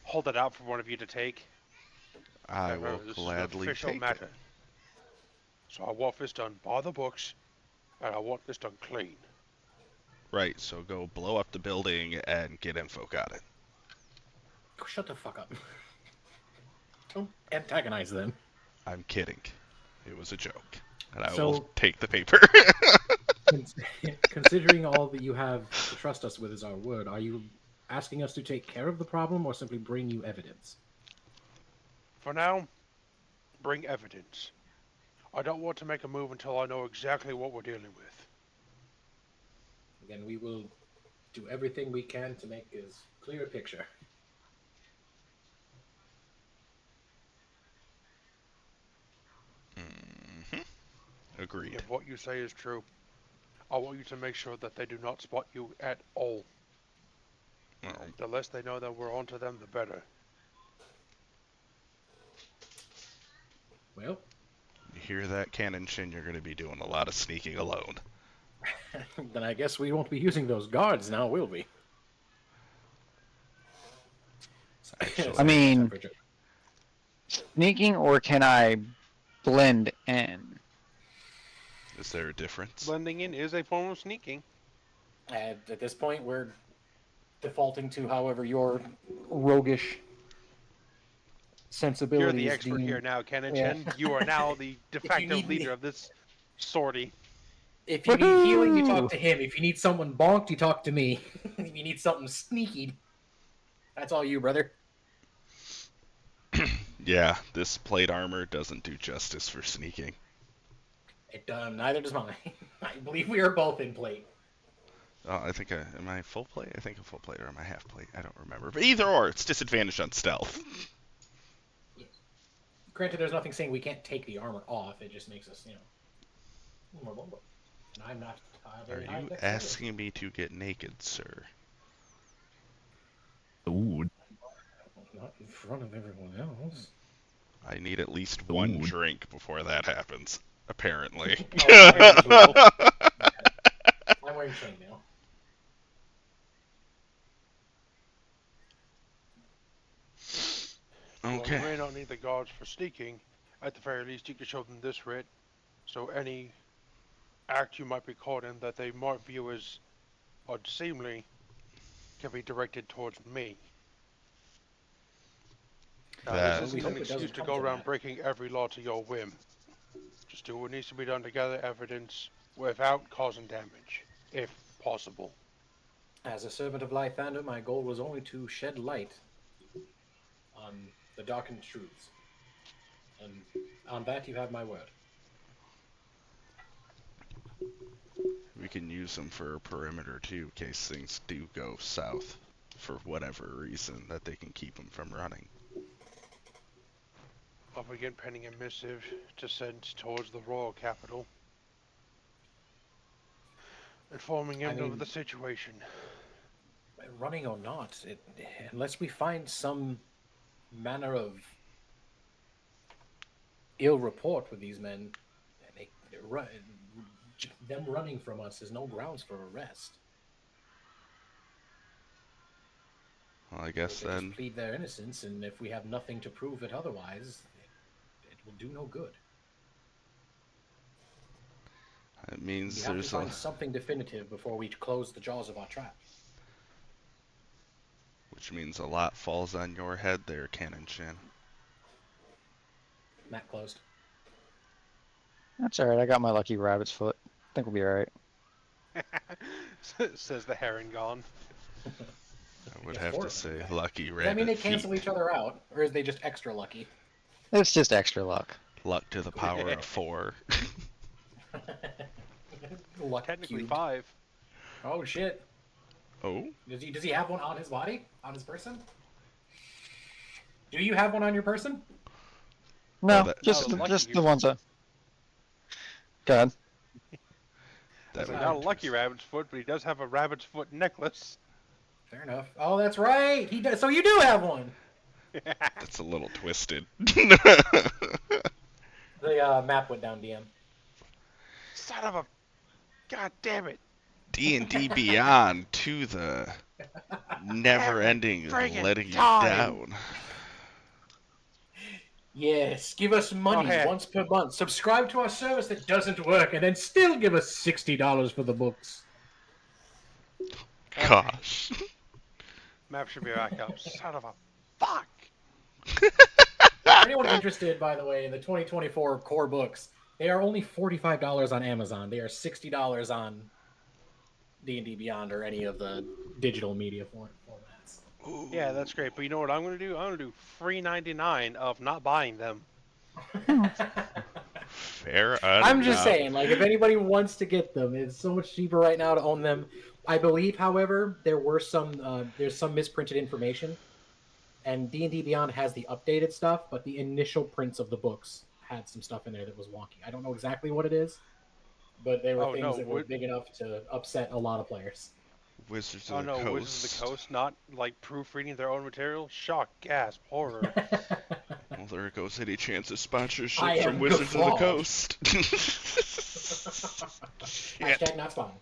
hold it out for one of you to take. I And will remember, this is an gladly official take it. matter, so I want this done by the books, and I want this done clean. Right, so go blow up the building and get info. Got it. Oh, shut the fuck up. Don't antagonize them. I'm kidding. It was a joke. And I will So, take the paper. considering all that you have to trust us with as our word, are you asking us to take care of the problem or simply bring you evidence? For now, bring evidence. I don't want to make a move until I know exactly what we're dealing with. Then we will do everything we can to make as clear a picture. hmm Agreed. If what you say is true, I want you to make sure that they do not spot you at all. Well, The less they know that we're onto them, the better. Well, you hear that, Cannon Shin? You're going to be doing a lot of sneaking alone. then I guess we won't be using those guards now, will we? Actually, I Sorry, first time mean, for a joke. sneaking or can I blend in? is there a difference? Blending in is a form of sneaking. At this point, we're defaulting to however your roguish You're the sensibilities expert here deem. now, Yeah. Kenichi. You are now the de if you facto leader need of this sortie. if you need healing, you talk Woohoo! to him. If you need someone bonked, you talk to me. If you need something sneaky, that's all you, brother. Yeah, this plate armor doesn't do justice for sneaking. Neither does mine. I believe we are both in plate. I think, am I full plate? I think I'm full plate, or am I half plate? I don't remember. But either or, it's disadvantage on stealth. Granted, there's nothing saying we can't take the armor off. It just makes us, more vulnerable. And I'm not Are very high you dexterity. asking me to get naked, sir? Ooh, Not in front of everyone else. I need at least one ooh. drink before that happens. Apparently. Oh, As usual. I'm wearing chainmail. Well, you Okay. may not need the guards for sneaking. At the very least, you can show them this writ. So act you might be caught in that they might view as unseemly can be directed towards me. Now, this That Well, we isn't an hope it excuse doesn't to come go to around that. breaking every law to your whim. Just do what needs to be done to gather evidence without causing damage, if possible. As a servant of Lythander, my goal was only to shed light on the darkened truths. And on that, you have my word. we can use them for a perimeter too, in case things do go south for whatever reason, that they can keep them from running. I'll begin penning a missive to send towards the royal capital, informing I him of mean, the situation. running or not, unless we find some manner of ill report with these men, them running from us is no grounds for arrest. Well, I guess They just then plead their innocence, and if we have nothing to prove it otherwise, it will do no good. it We means have to there's a, find something definitive before we close the jaws of our trap. which means a lot falls on your head there, Cannon Shin. Map closed. That's alright, I got my lucky rabbit's foot. I think we'll be alright. Says the Harangon. I would Yes, have four to of them, in say fact. lucky Does that mean rabbit they cancel feet. each other out, or is they just extra lucky? It's just extra luck. Luck to the power of 4. Luck Technically cubed. 5. Oh shit! Oh? Does he have one on his body? On his person? Do you have one on your person? Oh, No, that, Not a lucky just the ones that. Go ahead. As that like would not a be lucky twist. rabbit's foot, but he does have a rabbit's foot necklace. Fair enough. Oh, that's right. He does. So you do have one. That's a little twisted. The map went down, DM. Son of a... God damn it. D&D Beyond to the never Every ending friggin' letting you time. down. Yes, give us money Okay. once per month. Subscribe to our service that doesn't work, and then still give us $60 for the books. Gosh. Map should be back up. Son of a... Fuck. For anyone interested, by the way, in the 2024 core books, they are only $45 on Amazon. They are $60 on D&D Beyond or any of the digital media formats. Yeah, that's great. But you know what I'm going to do? I'm going to do free 99 of not buying them. Fair I'm just enough. saying, like, if anybody wants to get them, it's so much cheaper right now to own them. I believe, however, there's some misprinted information, and D&D Beyond has the updated stuff, but the initial prints of the books had some stuff in there that was wonky. I don't know exactly what it is, but there were Oh things no, that were big enough to upset a lot of players. Wizards of oh the no, Wizards of the Coast. Coast not like proofreading their own material? Shock, gasp, horror. Well, there goes any chance of sponsorship I from am Wizards of the guffawed. Coast. Shit. Hashtag not spawn.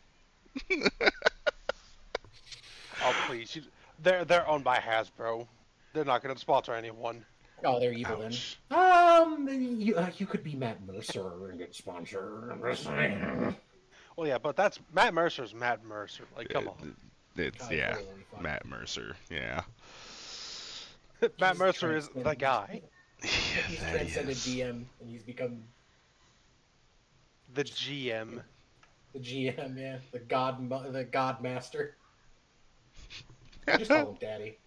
Oh please, they're owned by Hasbro. They're not going to sponsor anyone. Oh, they're evil Ouch. then. You could be Matt Mercer and get sponsored. I'm just saying. Well, yeah, but that's Matt Mercer's Matt Mercer. Like, come It- on. It's, I yeah, totally fucked. Matt Mercer, yeah. Matt He's Mercer is the guy, Yeah, He's that transcended is. DM and he's become the GM. the GM, yeah, the God Master. I just call him Daddy.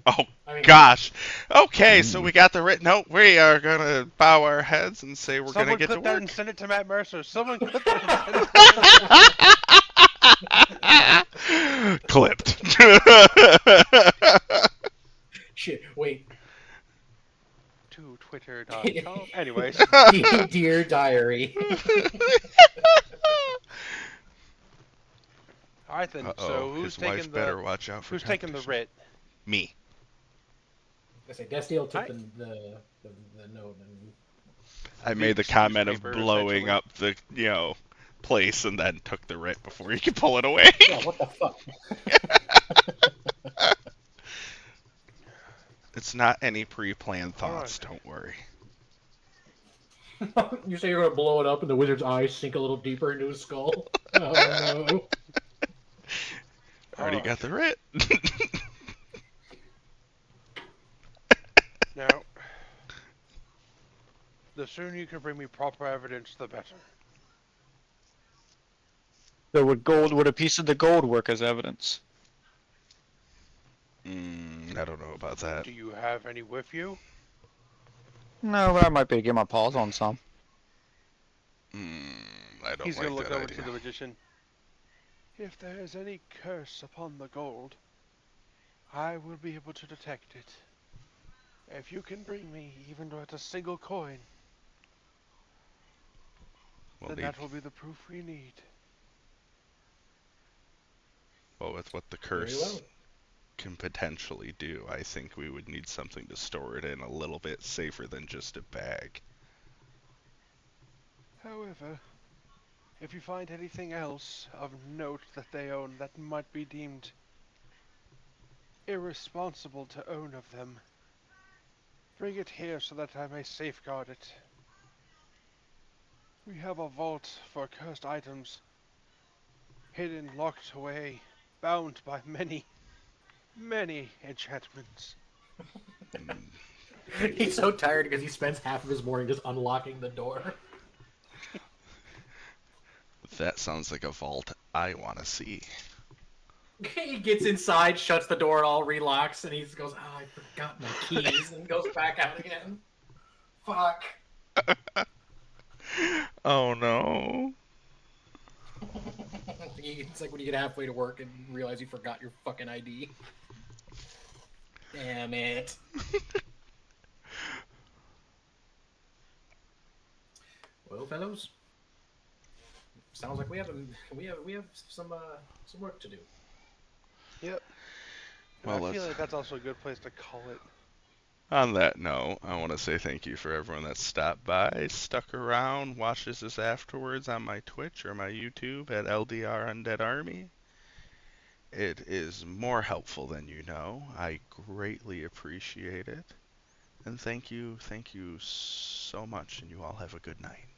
Oh, I mean, gosh. Okay, so we got the written note. We are going to bow our heads and say we're going to Someone get to clip that work. and send it to Matt Mercer. Someone clip that and send it to Matt Mercer. Clipped. shit. Wait, To twitter.com. Anyways, dear diary. all right then. Uh-oh, So who's his wife taking better watch out for who's taking the competition. writ? Me. I say Destiel took Hi. the note and I made the excuse comment of paper, blowing essentially. up the, place and then took the writ before you could pull it away. yeah, what the fuck? It's not any pre-planned All thoughts, right. don't worry. You say you're gonna blow it up, and the wizard's eyes sink a little deeper into his skull. Oh no! All Already right. got the writ. Now, the sooner you can bring me proper evidence, the better. So would a piece of the gold work as evidence? I don't know about that. Do you have any with you? No, but I might be able to get my paws on some. I don't He's gonna like look that over to idea. the magician. If there is any curse upon the gold, I will be able to detect it. If you can bring me even to a single coin, We'll then need, that will be the proof we need. well, with what the Very curse well. can potentially do, I think we would need something to store it in a little bit safer than just a bag. However, if you find anything else of note that they own that might be deemed irresponsible to own of them, bring it here so that I may safeguard it. We have a vault for cursed items, hidden, locked away, bound by many, many enchantments. Mm, He's so tired because he spends half of his morning just unlocking the door. that sounds like a vault I want to see. He gets inside, shuts the door, and all relocks, and he goes, "Oh, I forgot my keys," and goes back out again. Fuck. Oh no. It's like when you get halfway to work and realize you forgot your fucking ID. Damn it. Well, fellows, sounds like we have some work to do. Yep. And I Well, feel let's. like that's also a good place to call it. On that note, I want to say thank you for everyone that stopped by, stuck around, watches this afterwards on my Twitch or my YouTube at LDR Undead Army. It is more helpful than you know. I greatly appreciate it. And thank you so much, and you all have a good night.